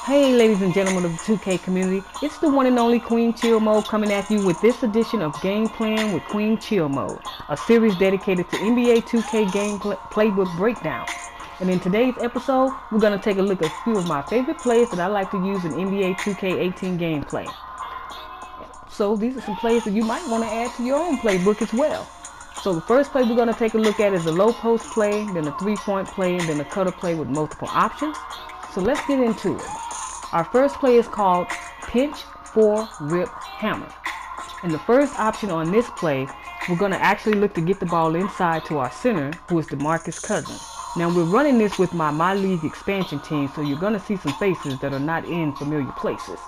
Hey ladies and gentlemen of the 2K community, it's the one and only Queen Chillmode coming at you with this edition of GamePlan with Queen Chillmode, a series dedicated to NBA 2K game playbook breakdown. And in today's episode, we're going to take a look at a few of my favorite plays that I like to use in NBA 2K18 gameplay. So these are some plays that you might want to add to your own playbook as well. So the first play we're going to take a look at is a low post play, then a 3-point play, and then a cutter play with multiple options. So let's get into it. Our first play is called Pinch 4 Rip Hammer. And the first option on this play, we're going to actually look to get the ball inside to our center, who is DeMarcus Cousins. Now we're running this with my League expansion team, so you're going to see some faces that are not in familiar places.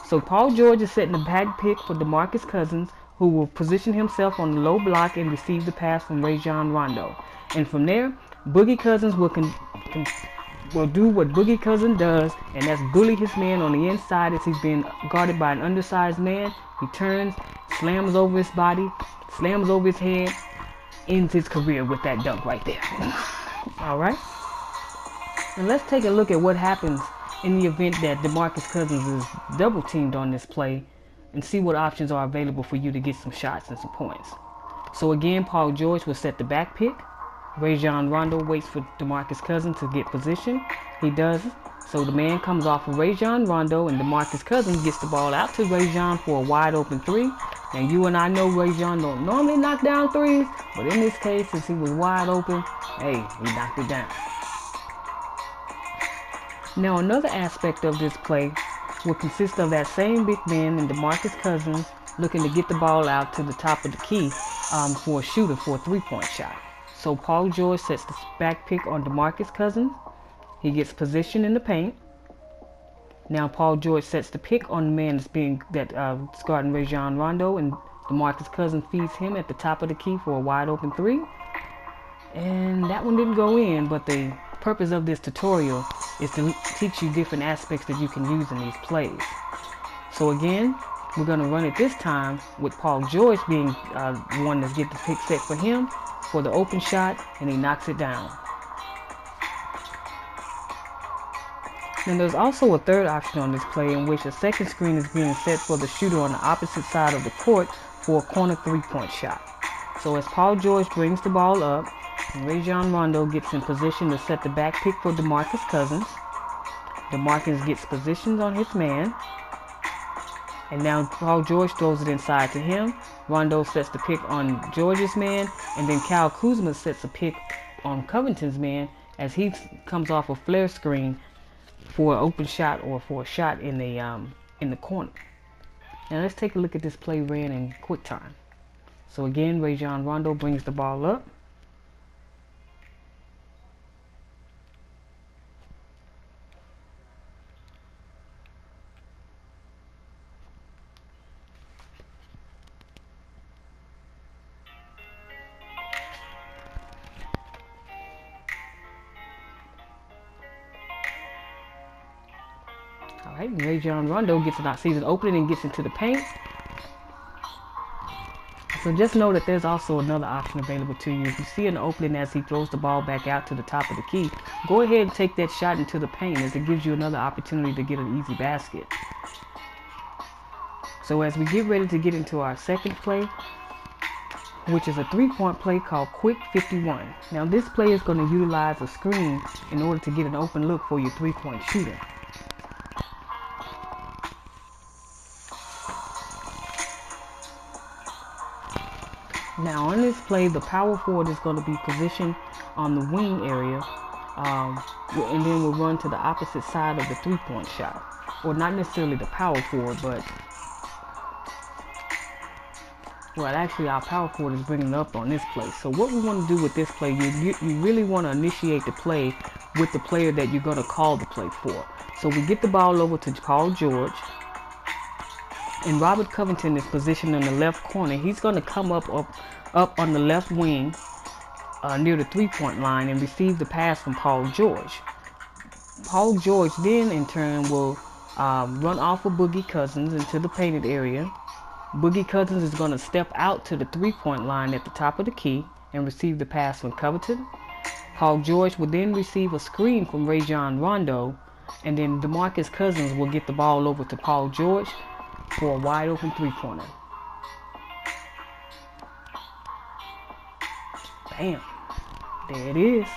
So Paul George is setting the back pick for DeMarcus Cousins, who will position himself on the low block and receive the pass from Rajon Rondo. And from there, Boogie Cousins will do what Boogie Cousin does, and that's bully his man on the inside as he's being guarded by an undersized man. He turns, slams over his body, slams over his head, ends his career with that dunk right there. Alright? And let's take a look at what happens in the event that DeMarcus Cousins is double teamed on this play and see what options are available for you to get some shots and some points. So again, Paul George will set the back pick. Rajon Rondo waits for DeMarcus Cousins to get position. He does. So the man comes off of Rajon Rondo, and DeMarcus Cousins gets the ball out to Rajon for a wide open three. And you and I know Rajon don't normally knock down threes, but in this case, since he was wide open, hey, he knocked it down. Now another aspect of this play will consist of that same big man and DeMarcus Cousins looking to get the ball out to the top of the key for a shooter for a 3-point shot. So Paul George sets the back pick on DeMarcus Cousins. He gets position in the paint. Now Paul George sets the pick on the man that's guarding Rajon Rondo, and DeMarcus Cousins feeds him at the top of the key for a wide open three. And that one didn't go in, but the purpose of this tutorial is to teach you different aspects that you can use in these plays. So again, we're going to run it this time with Paul George being the one that's get the pick set for him for the open shot, and he knocks it down. And there's also a third option on this play in which a second screen is being set for the shooter on the opposite side of the court for a corner 3-point shot. So as Paul George brings the ball up, Rajon Rondo gets in position to set the back pick for DeMarcus Cousins. DeMarcus gets positioned on his man. And now Paul George throws it inside to him. Rondo sets the pick on George's man. And then Kyle Kuzma sets a pick on Covington's man as he comes off a flare screen for an open shot or for a shot in the corner. Now let's take a look at this play ran in quick time. So again, Rajon Rondo brings the ball up. Alright, Rajon Rondo sees an opening and gets into the paint. So just know that there's also another option available to you. If you see an opening as he throws the ball back out to the top of the key, go ahead and take that shot into the paint, as it gives you another opportunity to get an easy basket. So as we get ready to get into our second play, which is a 3-point play called Quick 51. Now this play is going to utilize a screen in order to get an open look for your 3-point shooter. Now on this play, the power forward is going to be positioned on the wing area, and then we'll run to the opposite side of the 3-point shot. Or not necessarily the power forward, but well, actually our power forward is bringing it up on this play. So what we want to do with this play, you really want to initiate the play with the player that you're going to call the play for. So we get the ball over to Paul George. And Robert Covington is positioned in the left corner. He's going to come up on the left wing near the 3-point line and receive the pass from Paul George. Paul George then in turn will run off of Boogie Cousins into the painted area. Boogie Cousins is going to step out to the 3-point line at the top of the key and receive the pass from Covington. Paul George would then receive a screen from Rajon Rondo And then DeMarcus Cousins will get the ball over to Paul George for a wide open three-pointer. Bam. There it is.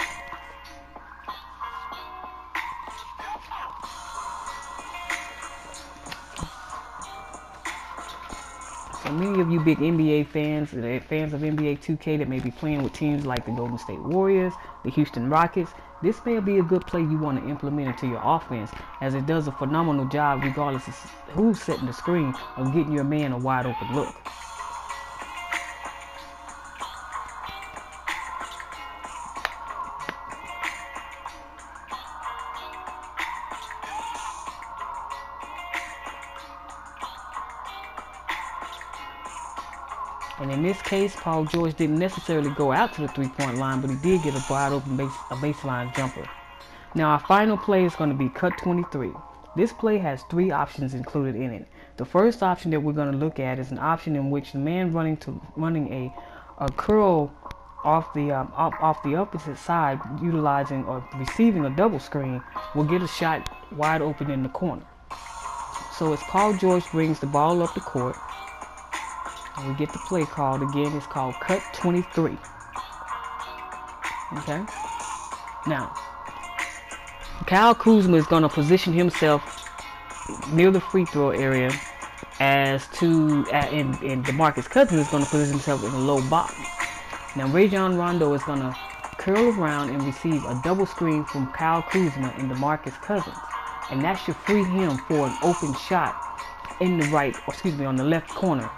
So many of you big NBA fans, fans of NBA 2K that may be playing with teams like the Golden State Warriors, the Houston Rockets, this may be a good play you want to implement into your offense, as it does a phenomenal job regardless of who's setting the screen of getting your man a wide open look. And in this case, Paul George didn't necessarily go out to the three-point line, but he did get a wide open baseline jumper. Now our final play is going to be cut 23. This play has three options included in it. The first option that we're going to look at is an option in which the man running a curl off the opposite side, utilizing or receiving a double screen, will get a shot wide open in the corner. So as Paul George brings the ball up the court, and we get the play called again. It's called cut 23. Okay. Now, Kyle Kuzma is going to position himself near the free throw area, and DeMarcus Cousins is going to position himself in the low box. Now, Rajon Rondo is going to curl around and receive a double screen from Kyle Kuzma and DeMarcus Cousins, and that should free him for an open shot in the on the left corner.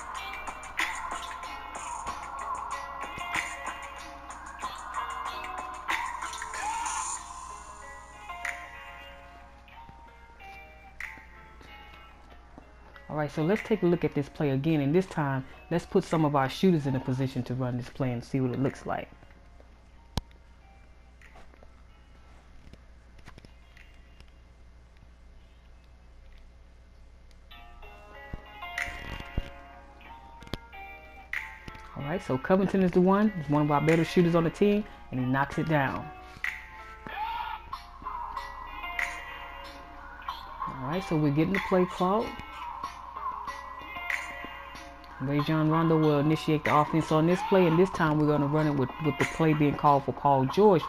Alright, so let's take a look at this play again, and this time let's put some of our shooters in a position to run this play and see what it looks like. Alright, so Covington is the one. He's one of our better shooters on the team, and he knocks it down. Alright, so we're getting the play called. Rajon Rondo will initiate the offense on this play, and this time we're going to run it with the play being called for Paul George.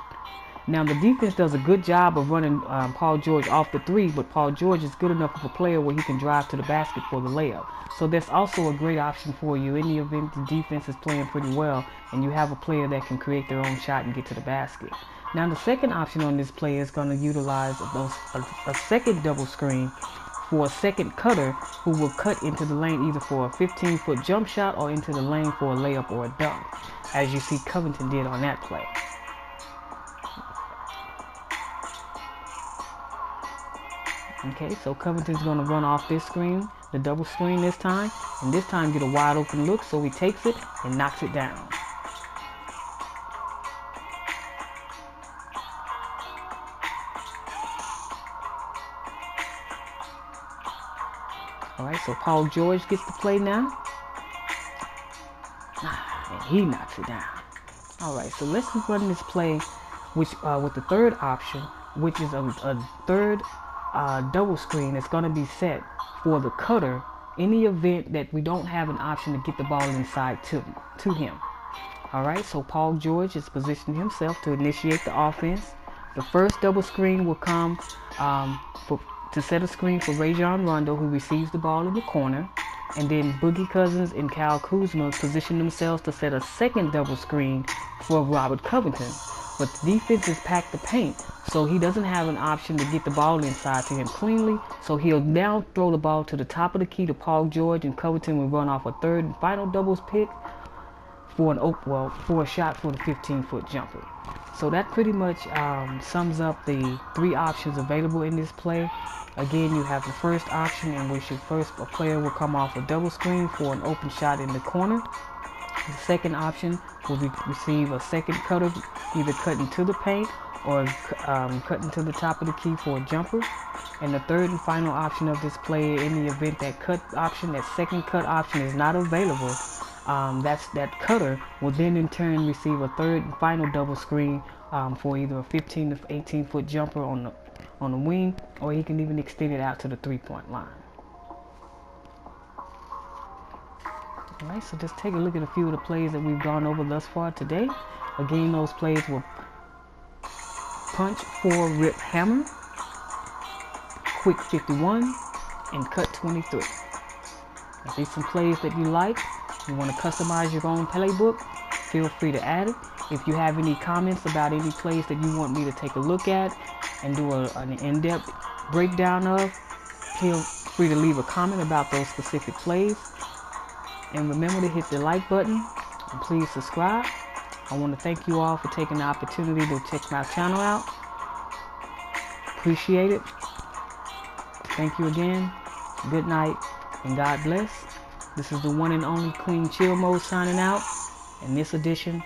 Now the defense does a good job of running Paul George off the three, but Paul George is good enough of a player where he can drive to the basket for the layup. So that's also a great option for you in the event the defense is playing pretty well and you have a player that can create their own shot and get to the basket. Now the second option on this play is going to utilize a second double screen for a second cutter who will cut into the lane either for a 15-foot jump shot or into the lane for a layup or a dunk, as you see Covington did on that play. Okay, so Covington's going to run off this screen, the double screen this time, and this time get a wide open look, so he takes it and knocks it down. Alright, so Paul George gets the play now. And he knocks it down. Alright, so let's run this play with the third option, which is a third double screen that's going to be set for the cutter in the event that we don't have an option to get the ball inside to him. Alright, so Paul George is positioning himself to initiate the offense. The first double screen will come to set a screen for Rajon Rondo, who receives the ball in the corner, and then Boogie Cousins and Kyle Kuzma position themselves to set a second double screen for Robert Covington. But the defense has packed the paint, so he doesn't have an option to get the ball inside to him cleanly, so he'll now throw the ball to the top of the key to Paul George, and Covington will run off a third and final doubles pick for a shot for the 15-foot jumper. So that pretty much sums up the three options available in this play. Again, you have the first option in which a player will come off a double screen for an open shot in the corner. The second option will receive a second cutter, either cutting to the paint or cutting to the top of the key for a jumper. And the third and final option of this play, in the event that second cut option is not available, that cutter will then in turn receive a third and final double screen for either a 15 to 18 foot jumper on the wing, or he can even extend it out to the 3-point line. Alright, so just take a look at a few of the plays that we've gone over thus far today. Again, those plays were punch, 4, rip, hammer, quick 51, and cut 23. If there's some plays that you like, you want to customize your own playbook, feel free to add it. If you have any comments about any plays that you want me to take a look at and do an in-depth breakdown of, feel free to leave a comment about those specific plays. And remember to hit the like button and please subscribe. I want to thank you all for taking the opportunity to check my channel out. Appreciate it. Thank you again. Good night and God bless. This is the one and only Queen Chillmode signing out in this edition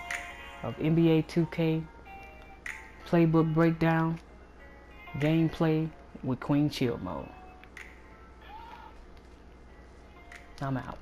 of NBA 2K Playbook Breakdown Gameplay with Queen Chillmode. I'm out.